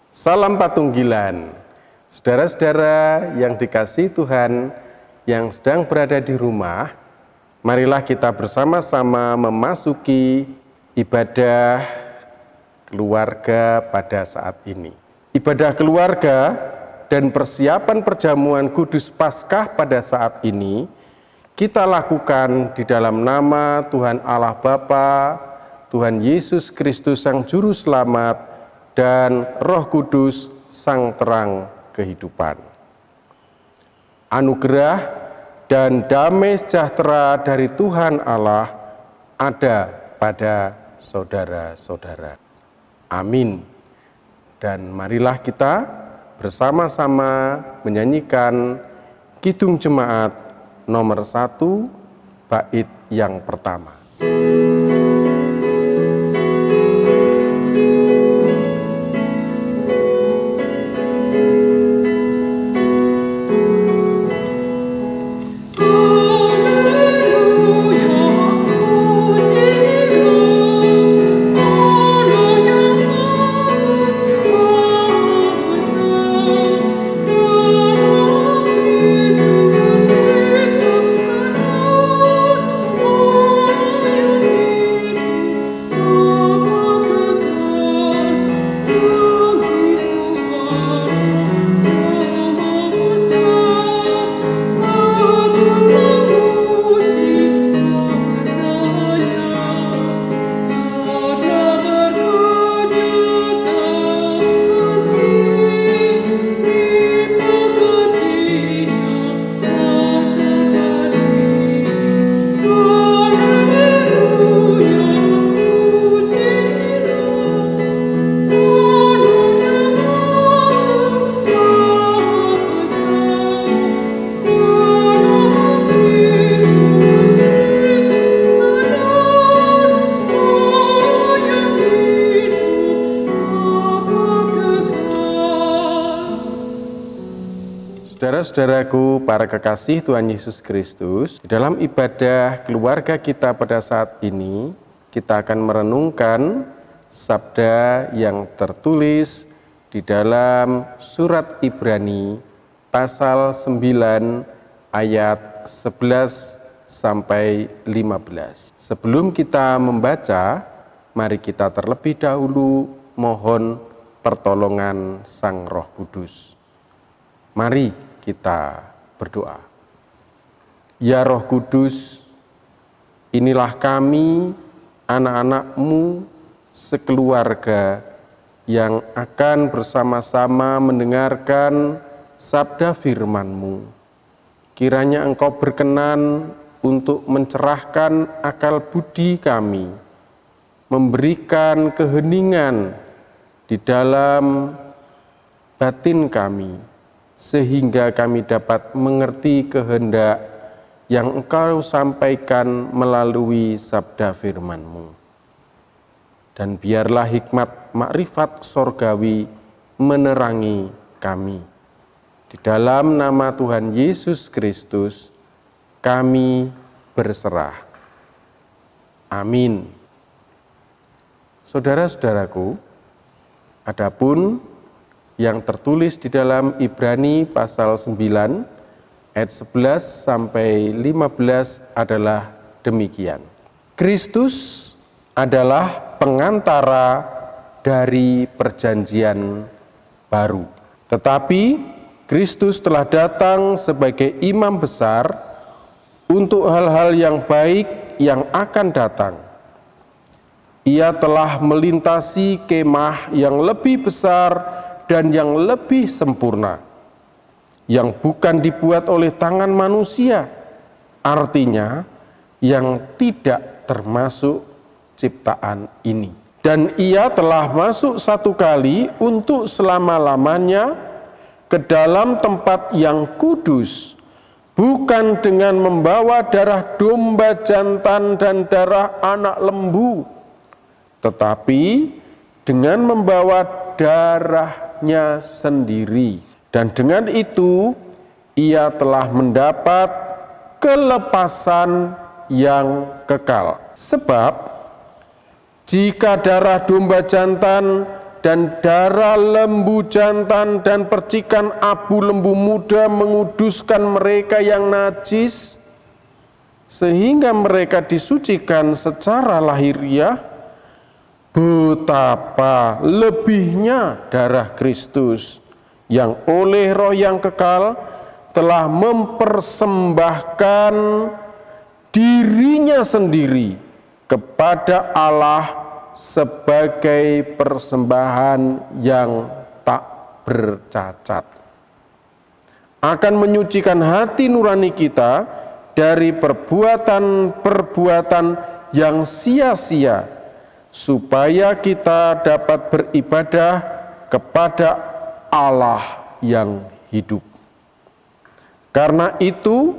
Salam Patunggilan. Saudara-saudara yang dikasihi Tuhan yang sedang berada di rumah, marilah kita bersama-sama memasuki ibadah keluarga pada saat ini. Ibadah keluarga dan persiapan perjamuan kudus Paskah pada saat ini kita lakukan di dalam nama Tuhan Allah Bapa, Tuhan Yesus Kristus Sang Juru Selamat, dan Roh Kudus Sang Terang Kehidupan. Anugerah dan damai sejahtera dari Tuhan Allah ada pada saudara-saudara. Amin. Dan marilah kita bersama-sama menyanyikan Kidung Jemaat nomor 1, bait yang pertama. Saudara-saudaraku, para kekasih Tuhan Yesus Kristus, dalam ibadah keluarga kita pada saat ini, kita akan merenungkan sabda yang tertulis di dalam surat Ibrani pasal 9 ayat 11 sampai 15. Sebelum kita membaca, mari kita terlebih dahulu mohon pertolongan Sang Roh Kudus. Mari kita berdoa. Ya Roh Kudus, inilah kami, anak-anak-Mu sekeluarga yang akan bersama-sama mendengarkan sabda firman-Mu. Kiranya Engkau berkenan untuk mencerahkan akal budi kami, memberikan keheningan di dalam batin kami, sehingga kami dapat mengerti kehendak yang Engkau sampaikan melalui sabda firman-Mu. Dan biarlah hikmat makrifat sorgawi menerangi kami. Di dalam nama Tuhan Yesus Kristus, kami berserah. Amin. Saudara-saudaraku, adapun yang tertulis di dalam Ibrani pasal 9 ayat 11 sampai 15 adalah demikian. Kristus adalah pengantara dari perjanjian baru. Tetapi Kristus telah datang sebagai imam besar untuk hal-hal yang baik yang akan datang. Ia telah melintasi kemah yang lebih besar dan yang lebih sempurna, yang bukan dibuat oleh tangan manusia, artinya yang tidak termasuk ciptaan ini. Dan ia telah masuk satu kali untuk selama-lamanya ke dalam tempat yang kudus, bukan dengan membawa darah domba jantan dan darah anak lembu, tetapi dengan membawa darahnya sendiri. Dan dengan itu ia telah mendapat kelepasan yang kekal. Sebab jika darah domba jantan dan darah lembu jantan dan percikan abu lembu muda menguduskan mereka yang najis, sehingga mereka disucikan secara lahiriah, betapa lebihnya darah Kristus yang oleh Roh yang kekal telah mempersembahkan dirinya sendiri kepada Allah sebagai persembahan yang tak bercacat, akan menyucikan hati nurani kita dari perbuatan-perbuatan yang sia-sia, supaya kita dapat beribadah kepada Allah yang hidup. Karena itu,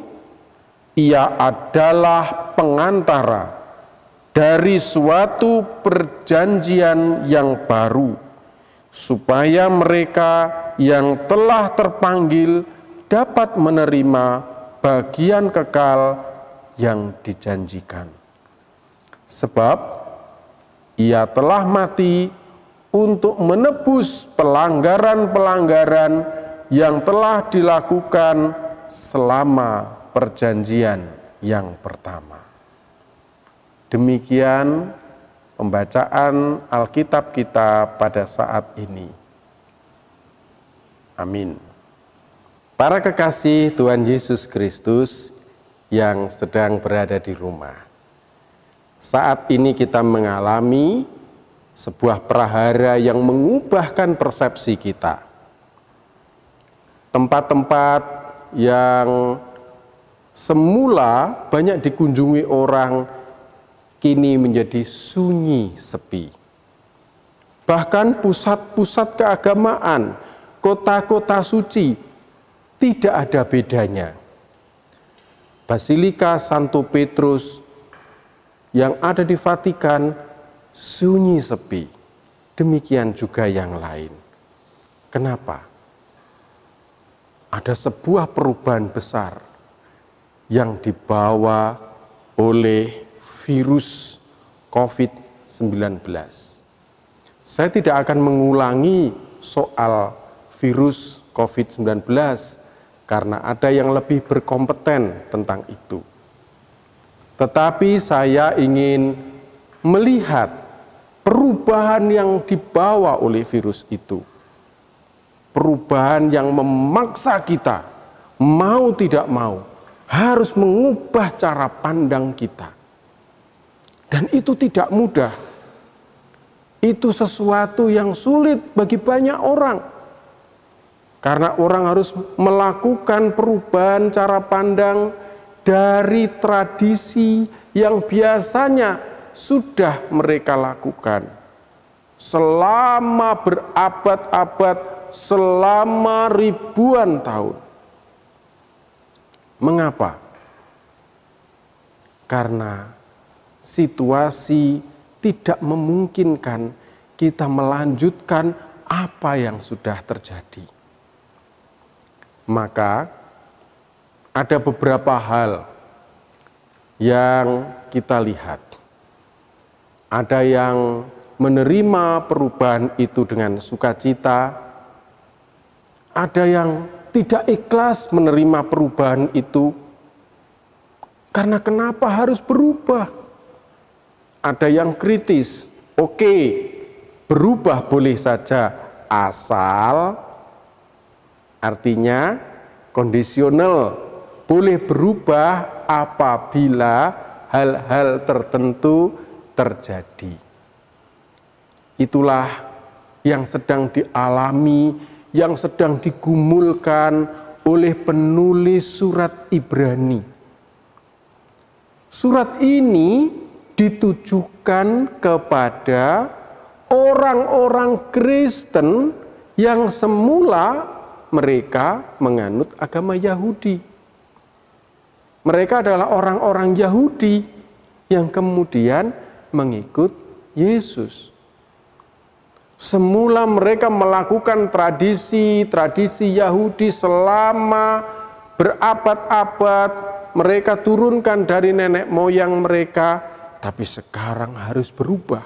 Ia adalah pengantara dari suatu perjanjian yang baru, supaya mereka yang telah terpanggil dapat menerima bagian kekal yang dijanjikan. Sebab Ia telah mati untuk menebus pelanggaran-pelanggaran yang telah dilakukan selama perjanjian yang pertama. Demikian pembacaan Alkitab kita pada saat ini. Amin. Para kekasih Tuhan Yesus Kristus yang sedang berada di rumah, saat ini kita mengalami sebuah prahara yang mengubahkan persepsi kita. Tempat-tempat yang semula banyak dikunjungi orang kini menjadi sunyi sepi. Bahkan pusat-pusat keagamaan, kota-kota suci tidak ada bedanya. Basilika Santo Petrus yang ada di Vatikan sunyi sepi. Demikian juga yang lain. Kenapa? Ada sebuah perubahan besar yang dibawa oleh virus COVID-19. Saya tidak akan mengulangi soal virus COVID-19 karena ada yang lebih berkompeten tentang itu. Tetapi saya ingin melihat perubahan yang dibawa oleh virus itu. Perubahan yang memaksa kita, mau tidak mau, harus mengubah cara pandang kita. Dan itu tidak mudah. Itu sesuatu yang sulit bagi banyak orang. Karena orang harus melakukan perubahan cara pandang dari tradisi yang biasanya sudah mereka lakukan selama berabad-abad, selama ribuan tahun. Mengapa? Karena situasi tidak memungkinkan kita melanjutkan apa yang sudah terjadi. Maka ada beberapa hal yang kita lihat. Ada yang menerima perubahan itu dengan sukacita, ada yang tidak ikhlas menerima perubahan itu. Karena kenapa harus berubah? Ada yang kritis, oke, berubah boleh saja, asal artinya kondisional, boleh berubah apabila hal-hal tertentu terjadi. Itulah yang sedang dialami, yang sedang digumulkan oleh penulis surat Ibrani. Surat ini ditujukan kepada orang-orang Kristen yang semula mereka menganut agama Yahudi. Mereka adalah orang-orang Yahudi yang kemudian mengikut Yesus. Semula mereka melakukan tradisi Yahudi selama berabad-abad, mereka turunkan dari nenek moyang mereka, tapi sekarang harus berubah.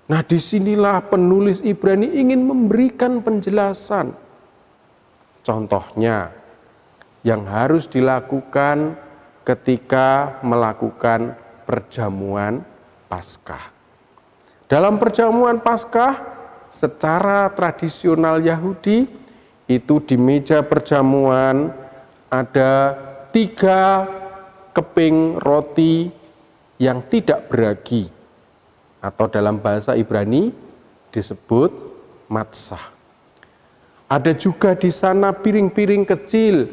Nah, disinilah penulis Ibrani ingin memberikan penjelasan. Contohnya, yang harus dilakukan ketika melakukan perjamuan Paskah. Dalam perjamuan Paskah, secara tradisional Yahudi, itu di meja perjamuan ada 3 keping roti yang tidak beragi, atau dalam bahasa Ibrani disebut matzah. Ada juga di sana piring-piring kecil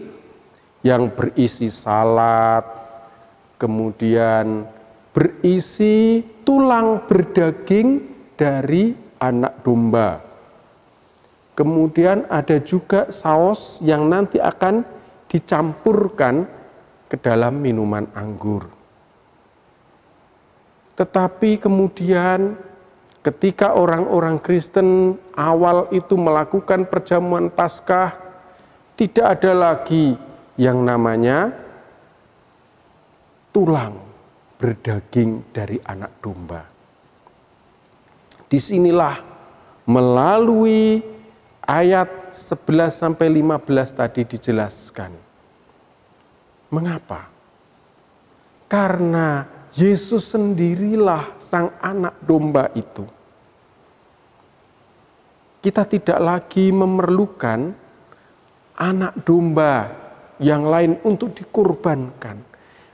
yang berisi salad, kemudian berisi tulang berdaging dari anak domba. Kemudian ada juga saus yang nanti akan dicampurkan ke dalam minuman anggur. Tetapi kemudian ketika orang-orang Kristen awal itu melakukan perjamuan Paskah, tidak ada lagi yang namanya tulang berdaging dari anak domba. Disinilah melalui ayat 11-15 tadi dijelaskan. Mengapa? Karena Yesus sendirilah sang anak domba itu. Kita tidak lagi memerlukan anak domba yang lain untuk dikurbankan.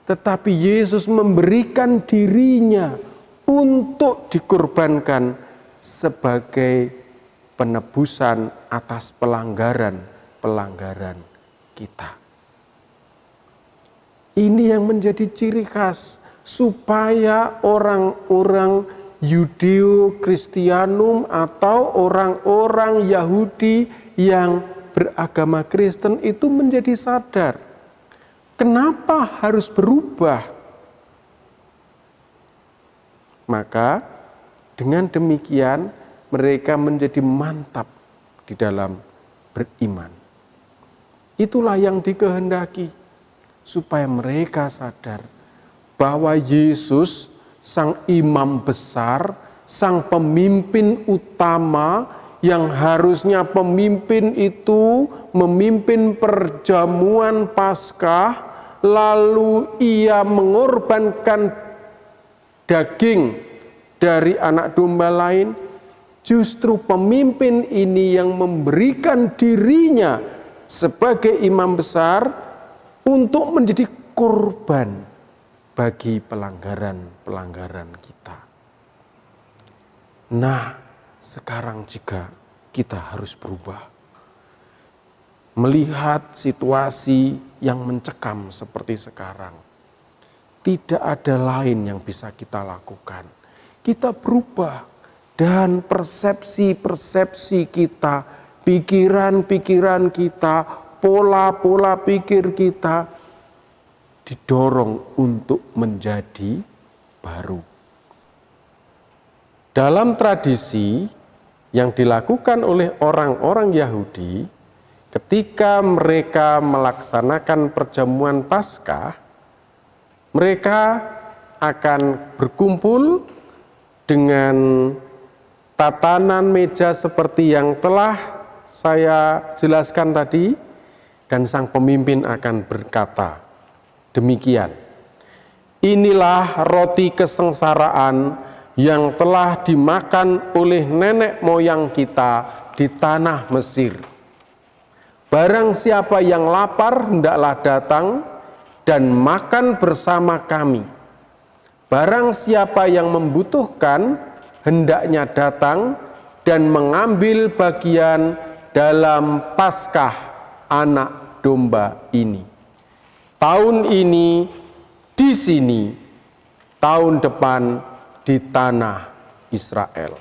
Tetapi Yesus memberikan dirinya untuk dikurbankan sebagai penebusan atas pelanggaran-pelanggaran kita. Ini yang menjadi ciri khas supaya orang-orang Yudeo-Kristianum atau orang-orang Yahudi yang beragama Kristen itu menjadi sadar. Kenapa harus berubah? Maka dengan demikian mereka menjadi mantap di dalam beriman. Itulah yang dikehendaki, supaya mereka sadar bahwa Yesus, sang imam besar, sang pemimpin utama, yang harusnya pemimpin itu memimpin perjamuan Paskah, lalu ia mengorbankan daging dari anak domba lain. Justru pemimpin ini yang memberikan dirinya sebagai imam besar untuk menjadi korban bagi pelanggaran-pelanggaran kita. Nah, sekarang juga kita harus berubah. Melihat situasi yang mencekam seperti sekarang, tidak ada lain yang bisa kita lakukan. Kita berubah dan persepsi-persepsi kita, pikiran-pikiran kita, pola-pola pikir kita didorong untuk menjadi baru. Dalam tradisi yang dilakukan oleh orang-orang Yahudi, ketika mereka melaksanakan perjamuan Paskah, mereka akan berkumpul dengan tatanan meja seperti yang telah saya jelaskan tadi, dan sang pemimpin akan berkata, demikian, inilah roti kesengsaraan yang telah dimakan oleh nenek moyang kita di tanah Mesir. Barang siapa yang lapar hendaklah datang dan makan bersama kami. Barang siapa yang membutuhkan hendaknya datang dan mengambil bagian dalam Paskah anak domba ini. Tahun ini di sini, tahun depan di tanah Israel.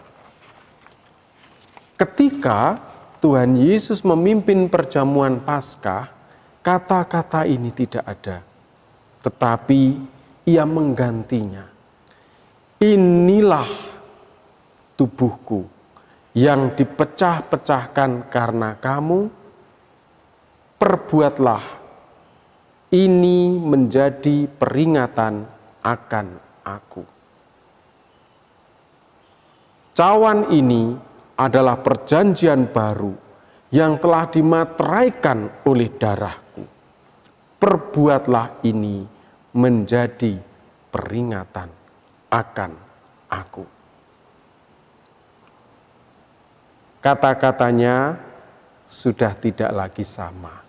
Ketika Tuhan Yesus memimpin perjamuan Paskah, kata-kata ini tidak ada, tetapi ia menggantinya. Inilah tubuhku yang dipecah-pecahkan karena kamu, perbuatlah ini menjadi peringatan akan aku. cawan ini adalah perjanjian baru yang telah dimateraikan oleh darahku. Perbuatlah ini menjadi peringatan akan aku. Kata-katanya sudah tidak lagi sama,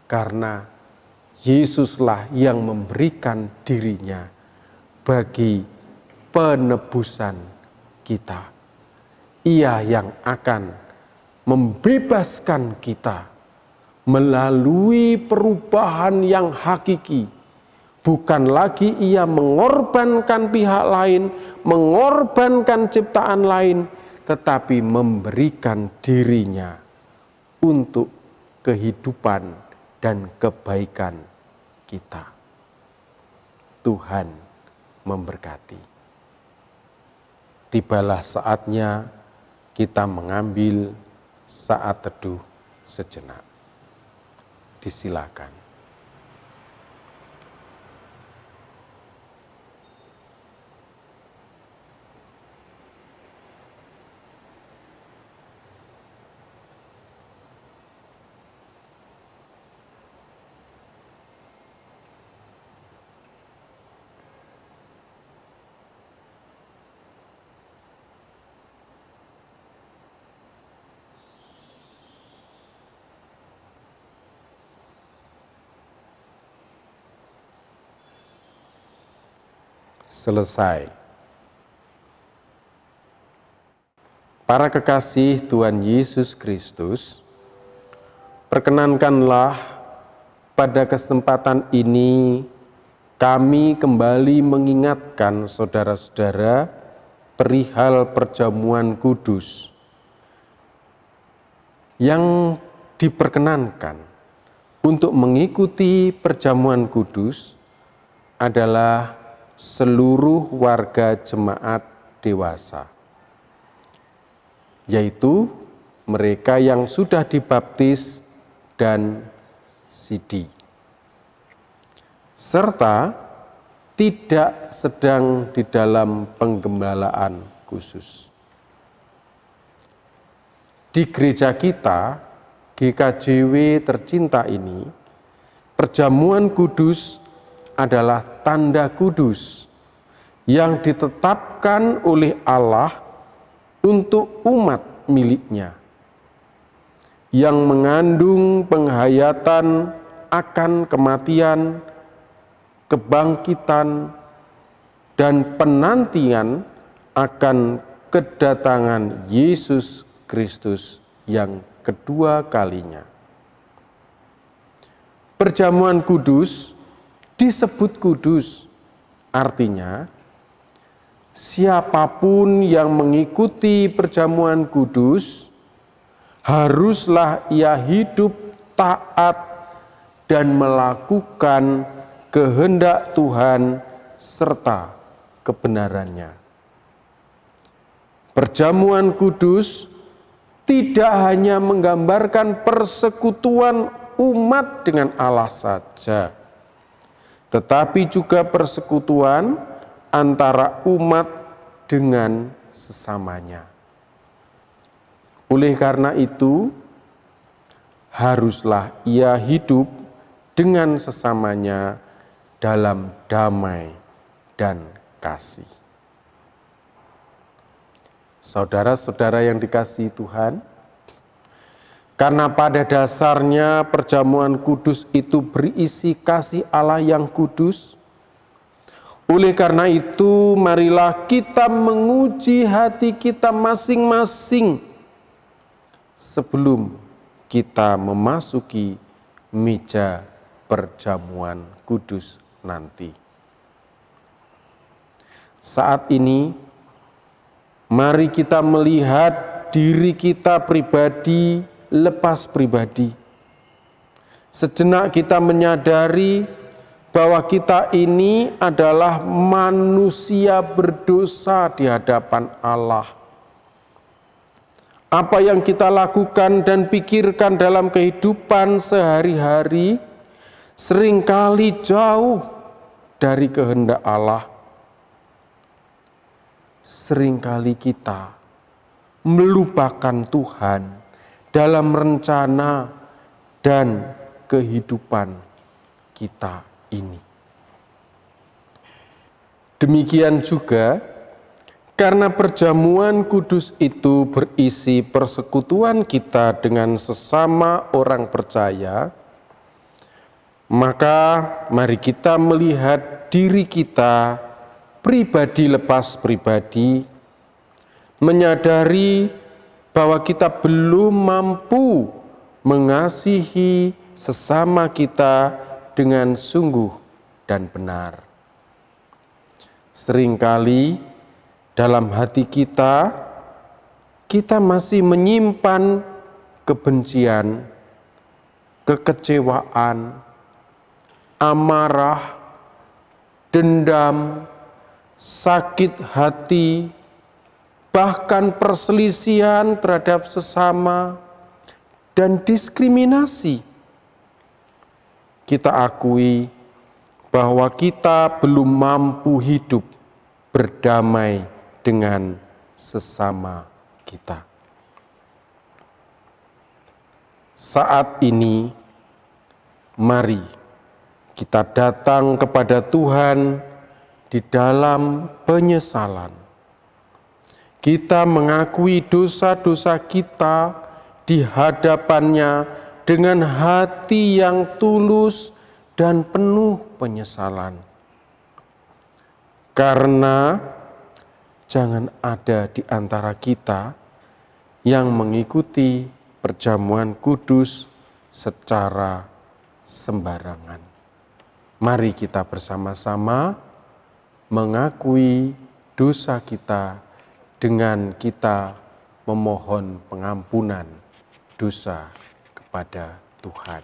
karena Yesuslah yang memberikan dirinya bagi penebusan kita. Ia yang akan membebaskan kita melalui perubahan yang hakiki. Bukan lagi ia mengorbankan pihak lain, mengorbankan ciptaan lain, tetapi memberikan dirinya untuk kehidupan dan kebaikan kita. Tuhan memberkati. Tibalah saatnya kita mengambil saat teduh sejenak. Disilakan. Selesai. Para kekasih Tuhan Yesus Kristus, perkenankanlah pada kesempatan ini kami kembali mengingatkan saudara-saudara perihal perjamuan kudus yang diperkenankan untuk mengikuti perjamuan kudus adalah seluruh warga jemaat dewasa, yaitu mereka yang sudah dibaptis dan sidi, serta tidak sedang di dalam penggembalaan khusus. Di gereja kita, GKJW tercinta ini, perjamuan kudus adalah tanda kudus yang ditetapkan oleh Allah untuk umat miliknya, yang mengandung penghayatan akan kematian, kebangkitan, dan penantian akan kedatangan Yesus Kristus yang kedua kalinya. Perjamuan kudus disebut kudus, artinya siapapun yang mengikuti perjamuan kudus haruslah ia hidup taat dan melakukan kehendak Tuhan serta kebenarannya. Perjamuan kudus tidak hanya menggambarkan persekutuan umat dengan Allah saja, tetapi juga persekutuan antara umat dengan sesamanya. Oleh karena itu, haruslah ia hidup dengan sesamanya dalam damai dan kasih. Saudara-saudara yang dikasihi Tuhan, karena pada dasarnya perjamuan kudus itu berisi kasih Allah yang kudus, oleh karena itu marilah kita menguji hati kita masing-masing sebelum kita memasuki meja perjamuan kudus nanti. Saat ini, mari kita melihat diri kita pribadi lepas pribadi. Sejenak kita menyadari bahwa kita ini adalah manusia berdosa di hadapan Allah. Apa yang kita lakukan dan pikirkan dalam kehidupan sehari-hari seringkali jauh dari kehendak Allah. Seringkali kita melupakan Tuhan dalam rencana dan kehidupan kita ini. Demikian juga karena perjamuan kudus itu berisi persekutuan kita dengan sesama orang percaya, maka mari kita melihat diri kita pribadi lepas pribadi, menyadari bahwa kita belum mampu mengasihi sesama kita dengan sungguh dan benar. Seringkali dalam hati kita masih menyimpan kebencian, kekecewaan, amarah, dendam, sakit hati, bahkan perselisihan terhadap sesama, dan diskriminasi. Kita akui bahwa kita belum mampu hidup berdamai dengan sesama kita. Saat ini, mari kita datang kepada Tuhan di dalam penyesalan. Kita mengakui dosa-dosa kita di hadapannya dengan hati yang tulus dan penuh penyesalan. Karena jangan ada di antara kita yang mengikuti perjamuan kudus secara sembarangan. Mari kita bersama-sama mengakui dosa kita dengan kita memohon pengampunan dosa kepada Tuhan.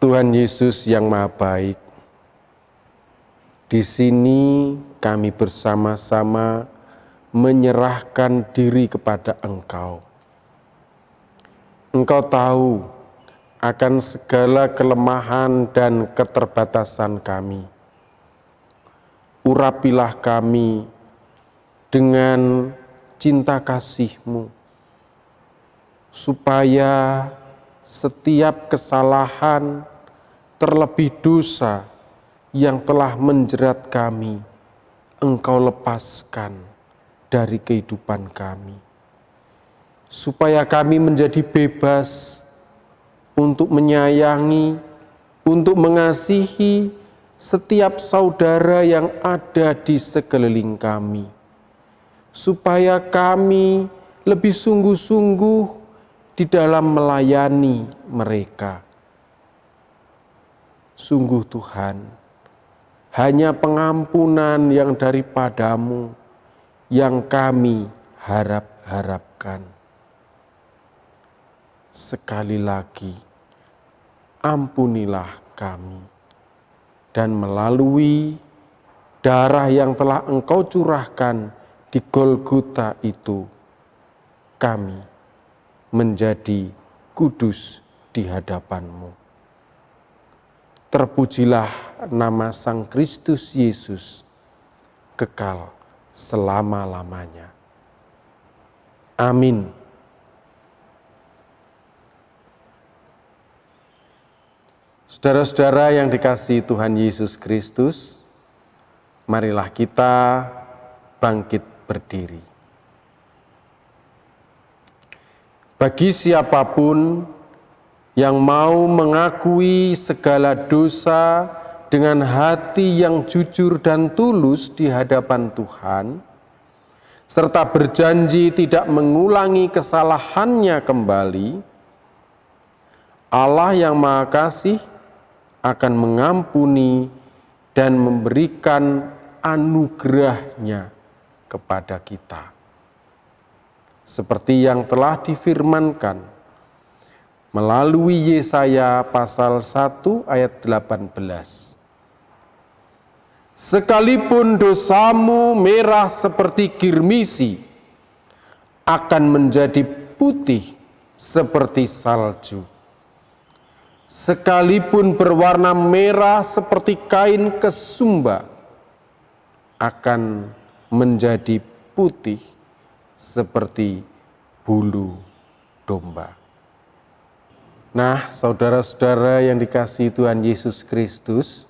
Tuhan Yesus yang Maha Baik, di sini kami bersama-sama menyerahkan diri kepada Engkau. Engkau tahu akan segala kelemahan dan keterbatasan kami. Urapilah kami dengan cinta kasih-Mu, supaya setiap kesalahan, terlebih dosa yang telah menjerat kami, Engkau lepaskan dari kehidupan kami. Supaya kami menjadi bebas untuk menyayangi, untuk mengasihi setiap saudara yang ada di sekeliling kami. Supaya kami lebih sungguh-sungguh di dalam melayani mereka. Sungguh Tuhan, hanya pengampunan yang daripada-Mu yang kami harapkan. Sekali lagi, ampunilah kami, dan melalui darah yang telah Engkau curahkan di Golgota itu, kami menjadi kudus di hadapan-Mu. Terpujilah nama Sang Kristus Yesus, kekal selama-lamanya. Amin. Saudara-saudara yang dikasihi Tuhan Yesus Kristus, marilah kita bangkit berdiri. Bagi siapapun yang mau mengakui segala dosa dengan hati yang jujur dan tulus di hadapan Tuhan, serta berjanji tidak mengulangi kesalahannya kembali, Allah yang Maha Kasih akan mengampuni dan memberikan anugerah-Nya kepada kita. Seperti yang telah difirmankan melalui Yesaya pasal 1 ayat 18. Sekalipun dosamu merah seperti kirmisi, akan menjadi putih seperti salju. sekalipun berwarna merah seperti kain kesumba, akan menjadi putih seperti bulu domba. Nah, saudara-saudara yang dikasihi Tuhan Yesus Kristus,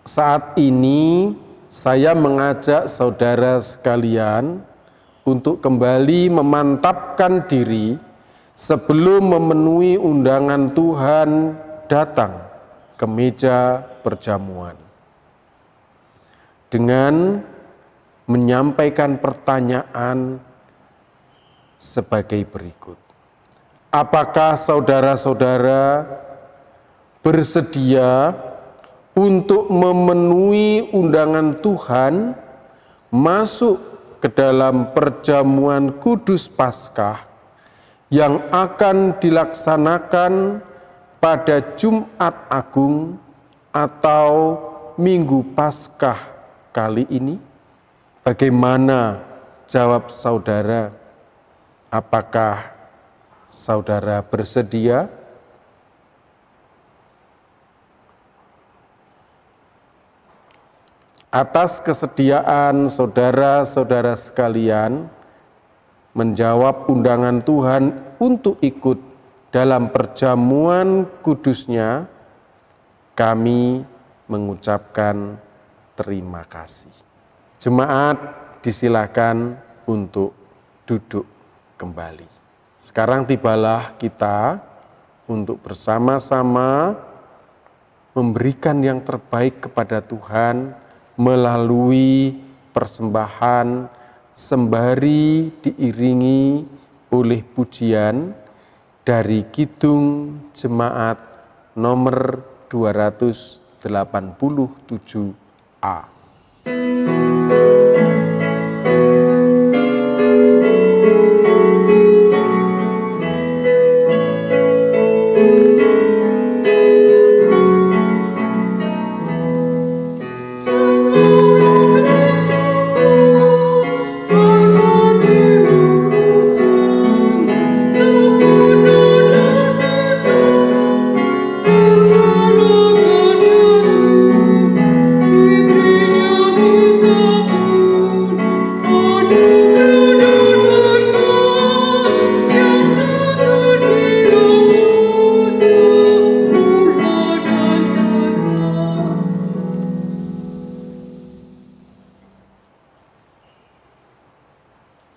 saat ini saya mengajak saudara sekalian untuk kembali memantapkan diri sebelum memenuhi undangan Tuhan datang ke meja perjamuan, dengan menyampaikan pertanyaan sebagai berikut. Apakah saudara-saudara bersedia untuk memenuhi undangan Tuhan masuk ke dalam perjamuan kudus Paskah yang akan dilaksanakan pada Jumat Agung atau Minggu Paskah kali ini? Bagaimana jawab saudara? Apakah saudara bersedia? Atas kesediaan saudara-saudara sekalian menjawab undangan Tuhan untuk ikut dalam perjamuan kudusnya, kami mengucapkan terima kasih. Jemaat disilakan untuk duduk kembali. Sekarang tibalah kita untuk bersama-sama memberikan yang terbaik kepada Tuhan melalui persembahan sembari diiringi oleh pujian dari Kidung Jemaat nomor 287A.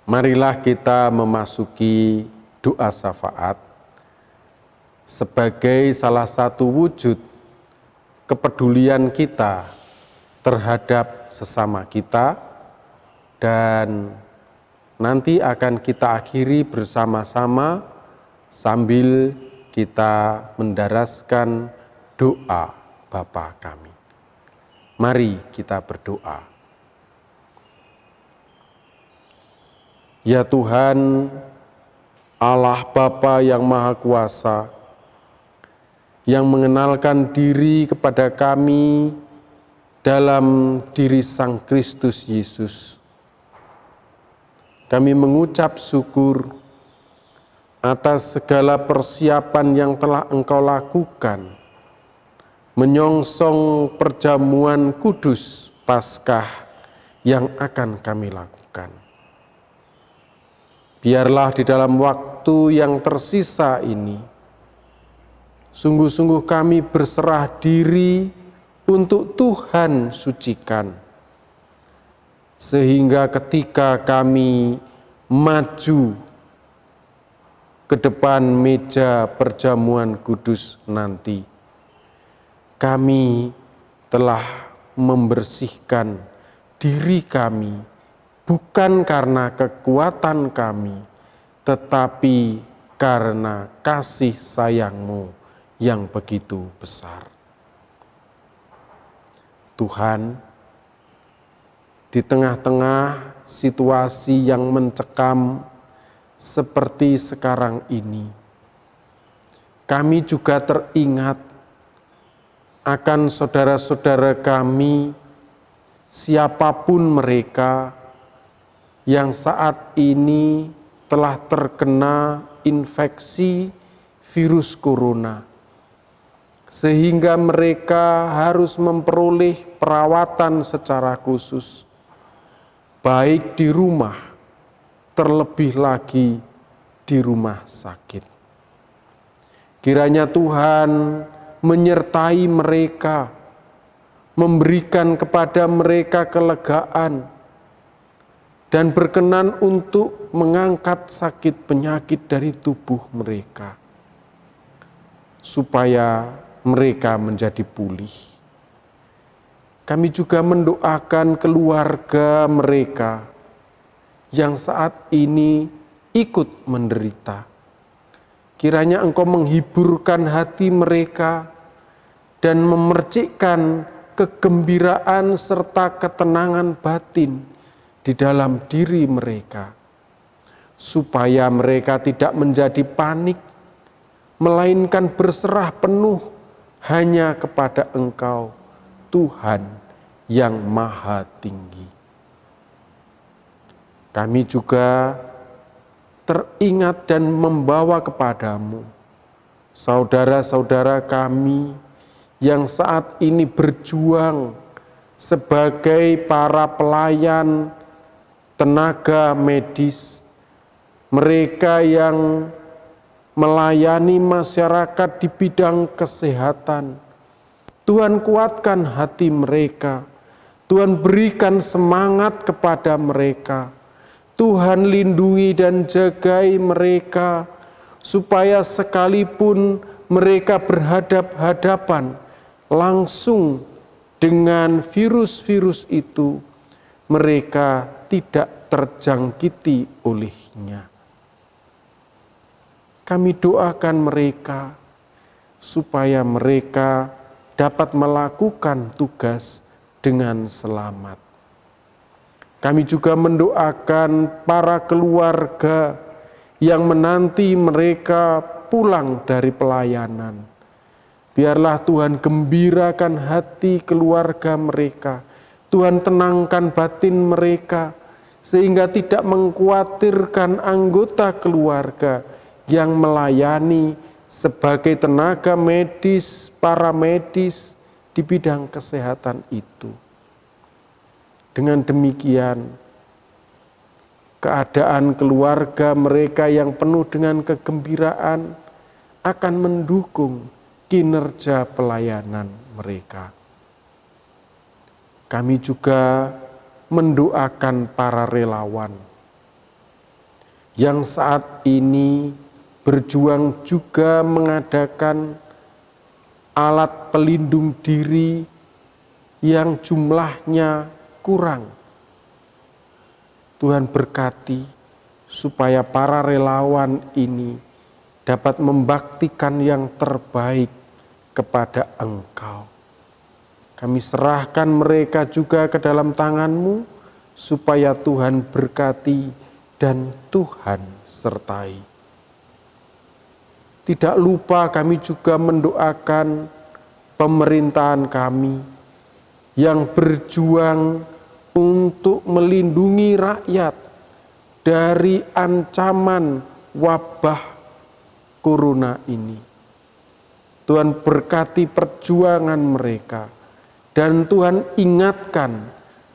Marilah kita memasuki doa syafaat sebagai salah satu wujud kepedulian kita terhadap sesama kita, dan nanti akan kita akhiri bersama-sama sambil kita mendaraskan doa Bapa kami. Mari kita berdoa. Ya Tuhan, Allah Bapa yang Maha Kuasa, yang mengenalkan diri kepada kami dalam diri Sang Kristus Yesus. Kami mengucap syukur atas segala persiapan yang telah Engkau lakukan, menyongsong perjamuan kudus Paskah yang akan kami lakukan. Biarlah di dalam waktu yang tersisa ini, sungguh-sungguh kami berserah diri untuk Tuhan sucikan, sehingga ketika kami maju ke depan meja perjamuan kudus nanti, kami telah membersihkan diri kami, bukan karena kekuatan kami, tetapi karena kasih sayang-Mu yang begitu besar. Tuhan, di tengah-tengah situasi yang mencekam seperti sekarang ini, kami juga teringat akan saudara-saudara kami, siapapun mereka, yang saat ini telah terkena infeksi virus corona, sehingga mereka harus memperoleh perawatan secara khusus, baik di rumah, terlebih lagi di rumah sakit. Kiranya Tuhan menyertai mereka, memberikan kepada mereka kelegaan, dan berkenan untuk mengangkat sakit penyakit dari tubuh mereka, supaya mereka menjadi pulih. Kami juga mendoakan keluarga mereka yang saat ini ikut menderita. Kiranya Engkau menghiburkan hati mereka dan memercikkan kegembiraan serta ketenangan batin di dalam diri mereka, supaya mereka tidak menjadi panik, melainkan berserah penuh hanya kepada Engkau, Tuhan yang Maha Tinggi. Kami juga teringat dan membawa kepadamu saudara-saudara kami yang saat ini berjuang sebagai para pelayan tenaga medis, mereka yang melayani masyarakat di bidang kesehatan. Tuhan kuatkan hati mereka, Tuhan berikan semangat kepada mereka, Tuhan lindungi dan jagai mereka, supaya sekalipun mereka berhadap-hadapan langsung dengan virus-virus itu, mereka tidak terjangkiti olehnya. Kami doakan mereka supaya mereka dapat melakukan tugas dengan selamat. Kami juga mendoakan para keluarga yang menanti mereka pulang dari pelayanan. Biarlah Tuhan gembirakan hati keluarga mereka, Tuhan tenangkan batin mereka, sehingga tidak mengkhawatirkan anggota keluarga yang melayani sebagai tenaga medis, para medis di bidang kesehatan itu. Dengan demikian, keadaan keluarga mereka yang penuh dengan kegembiraan akan mendukung kinerja pelayanan mereka. Kami juga mendoakan para relawan yang saat ini berjuang juga mengadakan alat pelindung diri yang jumlahnya kurang. Tuhan berkati supaya para relawan ini dapat membaktikan yang terbaik kepada Engkau. Kami serahkan mereka juga ke dalam tangan-Mu, supaya Tuhan berkati dan Tuhan sertai. Tidak lupa kami juga mendoakan pemerintahan kami yang berjuang untuk melindungi rakyat dari ancaman wabah corona ini. Tuhan berkati perjuangan mereka, dan Tuhan ingatkan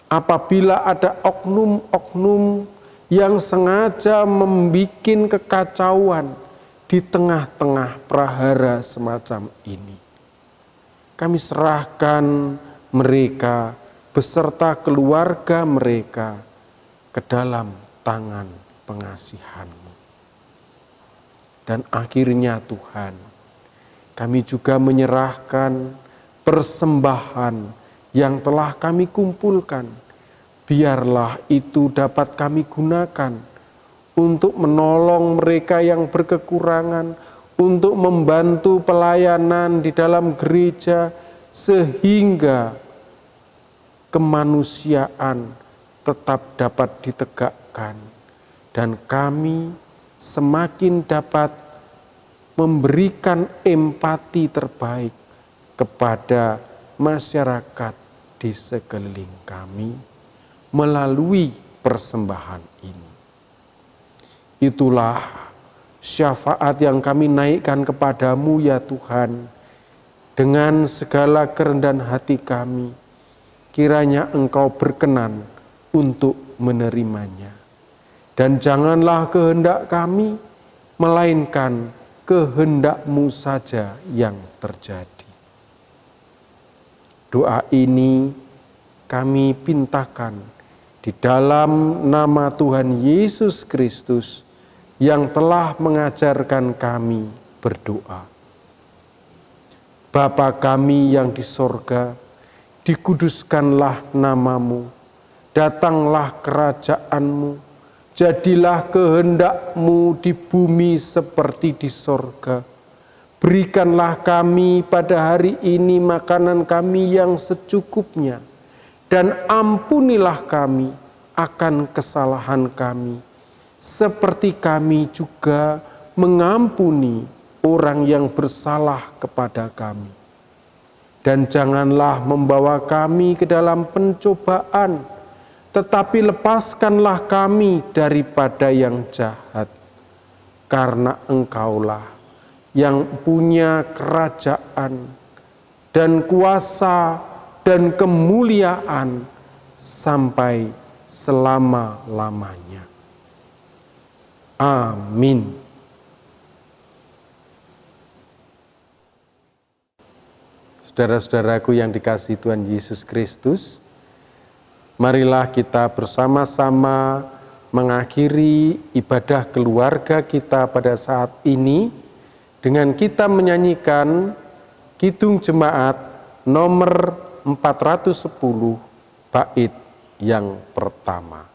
apabila ada oknum-oknum yang sengaja membuat kekacauan di tengah-tengah prahara semacam ini. Kami serahkan mereka beserta keluarga mereka ke dalam tangan pengasihan-Mu. Dan akhirnya Tuhan, kami juga menyerahkan persembahan yang telah kami kumpulkan. Biarlah itu dapat kami gunakan untuk menolong mereka yang berkekurangan, untuk membantu pelayanan di dalam gereja, sehingga kemanusiaan tetap dapat ditegakkan, dan kami semakin dapat memberikan empati terbaik kepada masyarakat di sekeliling kami melalui persembahan ini. Itulah syafaat yang kami naikkan kepadamu ya Tuhan, dengan segala kerendahan hati kami, kiranya Engkau berkenan untuk menerimanya. Dan janganlah kehendak kami, melainkan kehendak-Mu saja yang terjadi. Doa ini kami pintakan di dalam nama Tuhan Yesus Kristus yang telah mengajarkan kami berdoa. Bapa kami yang di sorga, dikuduskanlah nama-Mu, datanglah kerajaan-Mu, jadilah kehendak-Mu di bumi seperti di sorga. Berikanlah kami pada hari ini makanan kami yang secukupnya, dan ampunilah kami akan kesalahan kami, seperti kami juga mengampuni orang yang bersalah kepada kami. Dan janganlah membawa kami ke dalam pencobaan, tetapi lepaskanlah kami daripada yang jahat. Karena Engkaulah yang punya kerajaan dan kuasa dan kemuliaan sampai selama-lamanya. Amin. Saudara-saudaraku yang dikasihi Tuhan Yesus Kristus, marilah kita bersama-sama mengakhiri ibadah keluarga kita pada saat ini dengan kita menyanyikan Kidung Jemaat nomor 410 bait yang pertama.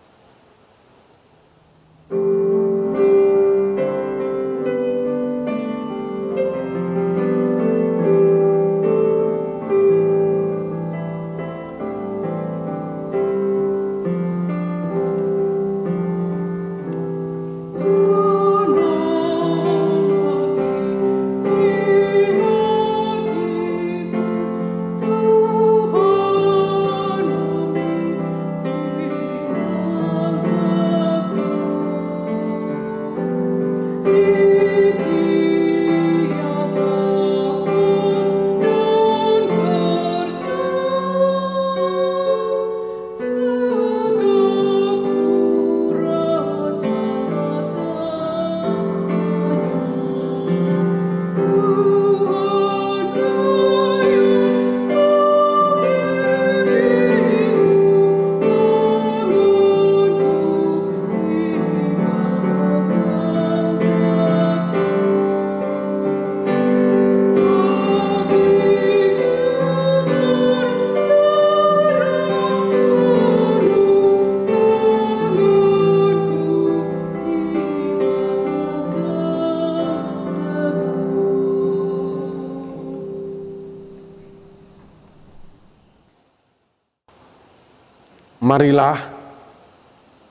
Marilah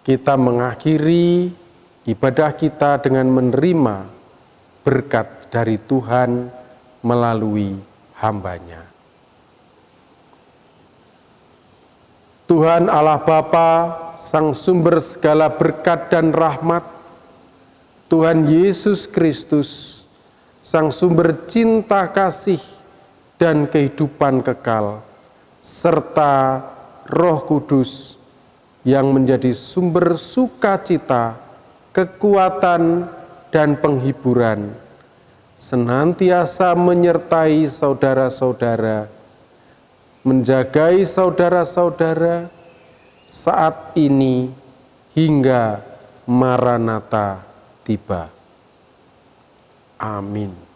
kita mengakhiri ibadah kita dengan menerima berkat dari Tuhan melalui hamba-Nya. Tuhan Allah Bapa, Sang Sumber segala berkat dan rahmat, Tuhan Yesus Kristus, Sang Sumber cinta kasih dan kehidupan kekal, serta Roh Kudus yang menjadi sumber sukacita, kekuatan, dan penghiburan, senantiasa menyertai saudara-saudara, menjagai saudara-saudara saat ini hingga Maranatha tiba. Amin.